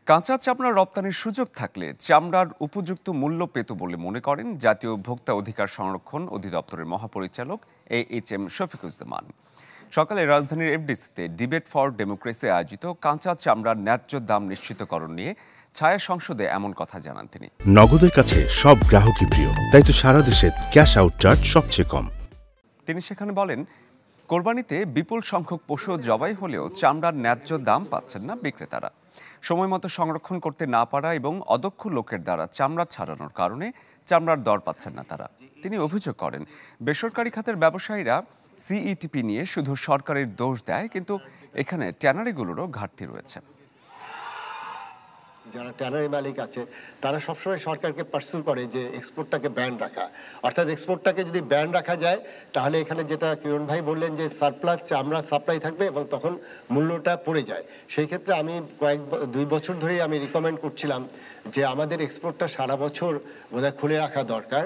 কাঁচা চামড়া রপ্তানির সুযোগ থাকলে চামড়ার উপযুক্ত মূল্য পেত বলে মনে করেন জাতীয় ভোক্তা অধিকার সংরক্ষণ অধিদপ্তরের মহাপরিচালক AHM শফিকুজ্জামান। সকালে রাজধানীর এফডিসিতে ডিবেট ফর ডেমোক্রেসি আয়োজিত কাঁচা চামড়ার ন্যায্য দাম নিশ্চিতকরণ নিয়ে ছায়া সংসদে এমন কথা জানান তিনি। নগদের কাছে সব গ্রাহকই প্রিয়, তাই তো সারা দেশে ক্যাশ আউট চার্জ সবচেয়ে কম। তিনি সেখানে বলেন, কোরবানিতে বিপুল সংখ্যক পশু জবাই হলেও চামড়ার ন্যায্য দাম পাচ্ছেন না বিক্রেতারা। সময় মতো সংরক্ষণ করতে না পারা এবং অদক্ষ লোকের দ্বারা চামড়া ছাড়ানোর কারণে চামড়ার দর পাচ্ছেন না তারা। তিনি অভিযোগ করেন, বেসরকারি খাতের ব্যবসায়ীরা সিইটিপি নিয়ে শুধু সরকারের দোষ দেয়, কিন্তু এখানে ট্যানারিগুলোরও ঘাটতি রয়েছে। যারা ট্যানারি মালিক আছে তারা সবসময় সরকারকে পার্সু করে যে এক্সপোর্টটাকে ব্যান রাখা, অর্থাৎ এক্সপোর্টটাকে যদি ব্যান রাখা যায় তাহলে এখানে যেটা কিরণ ভাই বললেন যে সারপ্লাস চামড়া সাপ্লাই থাকবে এবং তখন মূল্যটা পড়ে যায়। সেই ক্ষেত্রে আমি 2 বছর ধরেই আমি রিকমেন্ড করছিলাম যে আমাদের এক্সপোর্টটা সারা বছর বোধহয় খুলে রাখা দরকার।